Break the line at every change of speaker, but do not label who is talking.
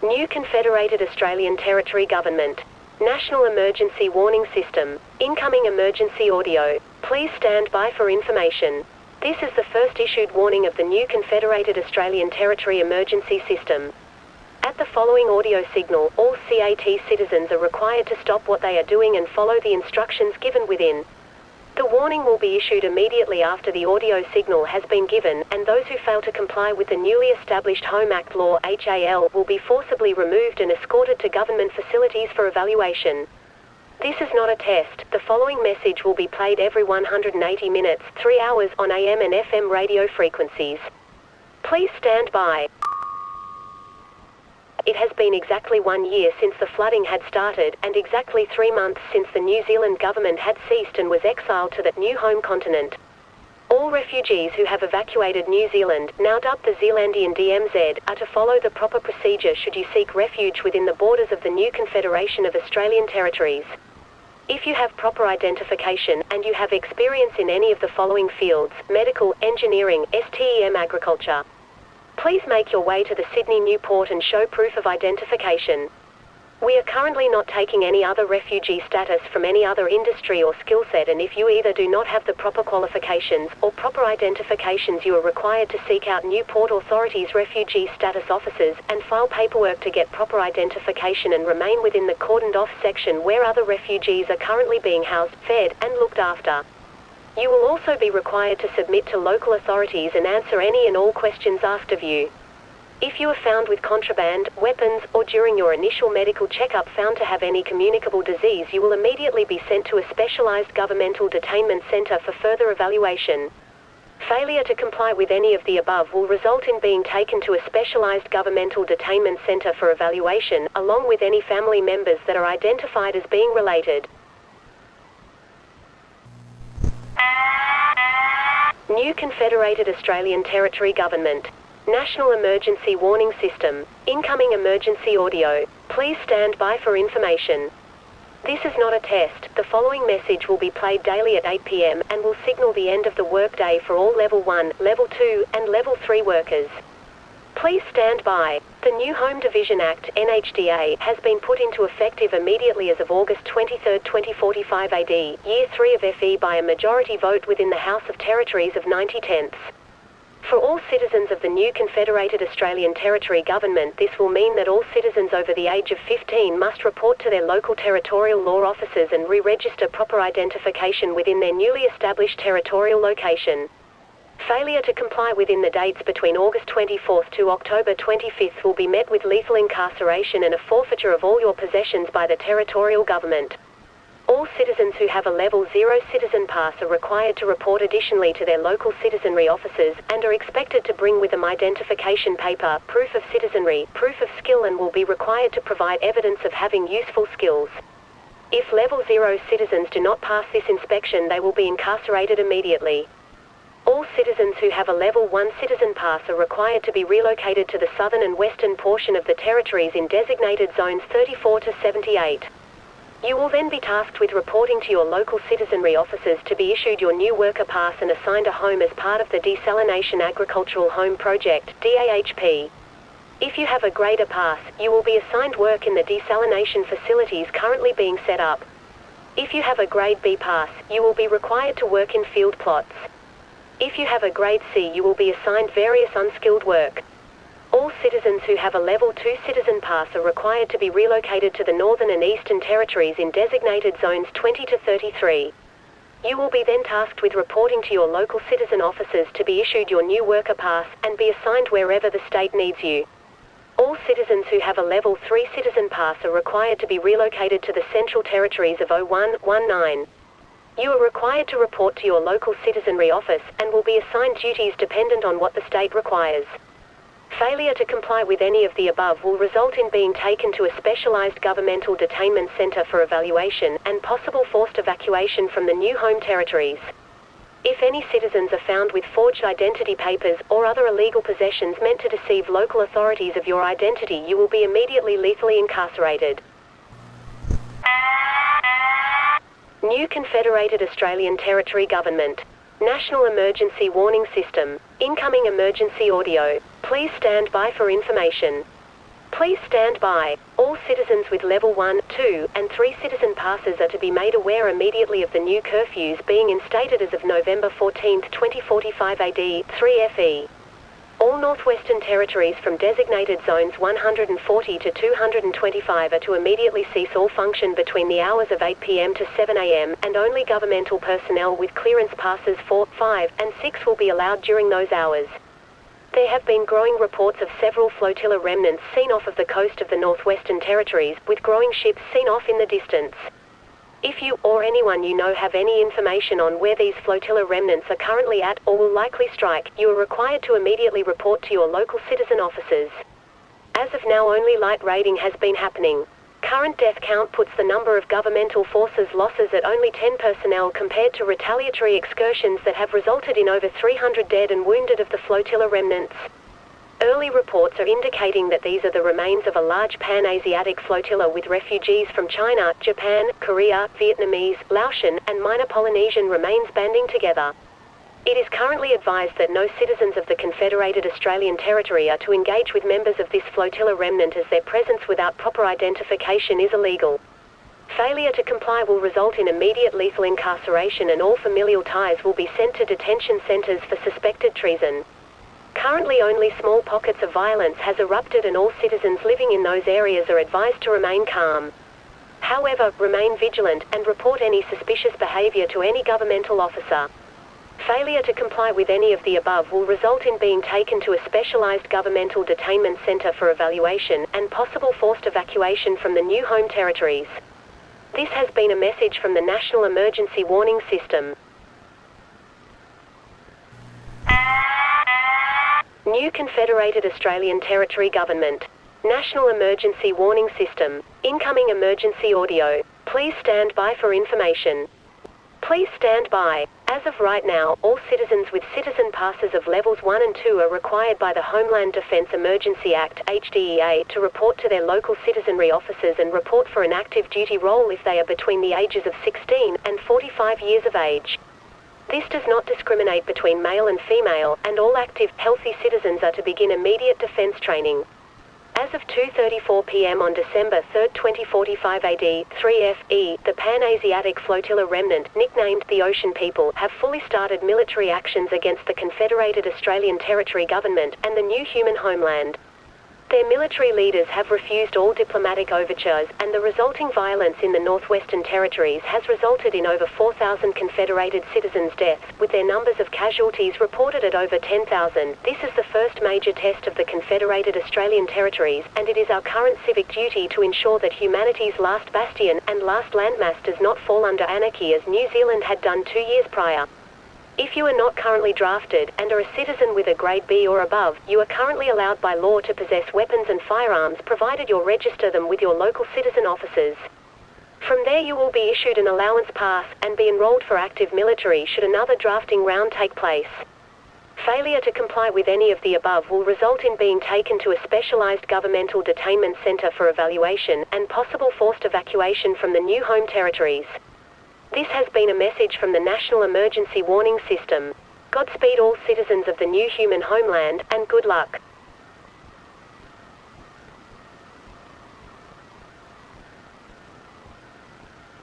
New Confederated Australian Territory Government. National Emergency Warning System. Incoming emergency audio. Please stand by for information. This is the first issued warning of the new Confederated Australian Territory Emergency System. At the following audio signal, all C.A.T. citizens are required to stop what they are doing and follow the instructions given within. The warning will be issued immediately after the audio signal has been given, and those who fail to comply with the newly established Home Act law H.A.L. will be forcibly removed and escorted to government facilities for evaluation. This is not a test. The following message will be played every 180 minutes, 3 hours on AM and FM radio frequencies. Please stand by. It has been exactly 1 year since the flooding had started, and exactly 3 months since the New Zealand government had ceased and was exiled to that new home continent. All refugees who have evacuated New Zealand, now dubbed the Zealandian DMZ, are to follow the proper procedure should you seek refuge within the borders of the new Confederation of Australian Territories. If you have proper identification, and you have experience in any of the following fields: medical, engineering, STEM, agriculture, please make your way to the Sydney New Port and show proof of identification. We are currently not taking any other refugee status from any other industry or skill set, and if you either do not have the proper qualifications or proper identifications, you are required to seek out New Port Authority's refugee status officers and file paperwork to get proper identification and remain within the cordoned off section where other refugees are currently being housed, fed, and looked after. You will also be required to submit to local authorities and answer any and all questions asked of you. If you are found with contraband, weapons, or during your initial medical checkup found to have any communicable disease, you will immediately be sent to a specialised governmental detainment centre for further evaluation. Failure to comply with any of the above will result in being taken to a specialised governmental detainment centre for evaluation, along with any family members that are identified as being related. New Confederated Australian Territory Government. National Emergency Warning System. Incoming emergency audio. Please stand by for information. This is not a test. The following message will be played daily at 8 p.m. and will signal the end of the workday for all Level 1, Level 2, and Level 3 workers. Please stand by. The new Home Division Act, NHDA, has been put into effective immediately as of August 23, 2045 AD, Year 3 of FE by a majority vote within the House of Territories of 90/10. For all citizens of the new Confederated Australian Territory Government, this will mean that all citizens over the age of 15 must report to their local territorial law officers and re-register proper identification within their newly established territorial location. Failure to comply within the dates between August 24 to October 25 will be met with lethal incarceration and a forfeiture of all your possessions by the territorial government. All citizens who have a Level 0 citizen pass are required to report additionally to their local citizenry officers, and are expected to bring with them identification paper, proof of citizenry, proof of skill, and will be required to provide evidence of having useful skills. If Level 0 citizens do not pass this inspection, they will be incarcerated immediately. All citizens who have a Level 1 citizen pass are required to be relocated to the southern and western portion of the territories in designated zones 34 to 78. You will then be tasked with reporting to your local citizenry officers to be issued your new worker pass and assigned a home as part of the Desalination Agricultural Home Project, DAHP. If you have a Grade A pass, you will be assigned work in the desalination facilities currently being set up. If you have a Grade B pass, you will be required to work in field plots. If you have a Grade C, you will be assigned various unskilled work. All citizens who have a Level 2 citizen pass are required to be relocated to the Northern and Eastern Territories in designated zones 20 to 33. You will be then tasked with reporting to your local citizen officers to be issued your new worker pass, and be assigned wherever the state needs you. All citizens who have a Level 3 citizen pass are required to be relocated to the Central Territories of 0119. You are required to report to your local citizenry office, and will be assigned duties dependent on what the state requires. Failure to comply with any of the above will result in being taken to a specialised governmental detainment centre for evaluation, and possible forced evacuation from the new home territories. If any citizens are found with forged identity papers or other illegal possessions meant to deceive local authorities of your identity, you will be immediately lethally incarcerated. New Confederated Australian Territory Government. National Emergency Warning System. Incoming emergency audio. Please stand by for information. Please stand by. All citizens with Level 1, 2, and 3 citizen passes are to be made aware immediately of the new curfews being instated as of November 14, 2045 AD, 3FE. All Northwestern Territories from designated zones 140 to 225 are to immediately cease all function between the hours of 8 p.m. to 7 a.m., and only governmental personnel with clearance passes 4, 5, and 6 will be allowed during those hours. There have been growing reports of several flotilla remnants seen off of the coast of the Northwestern Territories, with growing ships seen off in the distance. If you, or anyone you know, have any information on where these flotilla remnants are currently at, or will likely strike, you are required to immediately report to your local citizen officers. As of now, only light raiding has been happening. Current death count puts the number of governmental forces losses at only 10 personnel compared to retaliatory excursions that have resulted in over 300 dead and wounded of the flotilla remnants. Early reports are indicating that these are the remains of a large Pan-Asiatic flotilla with refugees from China, Japan, Korea, Vietnamese, Laotian, and minor Polynesian remains banding together. It is currently advised that no citizens of the Confederated Australian Territory are to engage with members of this flotilla remnant, as their presence without proper identification is illegal. Failure to comply will result in immediate lethal incarceration, and all familial ties will be sent to detention centres for suspected treason. Currently, only small pockets of violence has erupted, and all citizens living in those areas are advised to remain calm. However, remain vigilant and report any suspicious behaviour to any governmental officer. Failure to comply with any of the above will result in being taken to a specialised governmental detainment centre for evaluation and possible forced evacuation from the new home territories. This has been a message from the National Emergency Warning System. New Confederated Australian Territory Government. National Emergency Warning System. Incoming emergency audio. Please stand by for information. Please stand by. As of right now, all citizens with citizen passes of levels 1 and 2 are required by the Homeland Defence Emergency Act (H.A.L) to report to their local citizenry officers and report for an active duty role if they are between the ages of 16 and 45 years of age. This does not discriminate between male and female, and all active, healthy citizens are to begin immediate defence training. As of 2:34 p.m. on December 3, 2045 AD, 3FE, the Pan-Asiatic Flotilla Remnant, nicknamed the Ocean People, have fully started military actions against the Confederated Australian Territory Government and the new human homeland. Their military leaders have refused all diplomatic overtures, and the resulting violence in the Northwestern Territories has resulted in over 4,000 Confederated citizens' deaths, with their numbers of casualties reported at over 10,000. This is the first major test of the Confederated Australian Territories, and it is our current civic duty to ensure that humanity's last bastion and last landmass does not fall under anarchy, as New Zealand had done 2 years prior. If you are not currently drafted and are a citizen with a grade B or above, you are currently allowed by law to possess weapons and firearms, provided you register them with your local citizen officers. From there you will be issued an allowance pass and be enrolled for active military should another drafting round take place. Failure to comply with any of the above will result in being taken to a specialised governmental detainment centre for evaluation and possible forced evacuation from the new home territories. This has been a message from the National Emergency Warning System. Godspeed all citizens of the new human homeland, and good luck.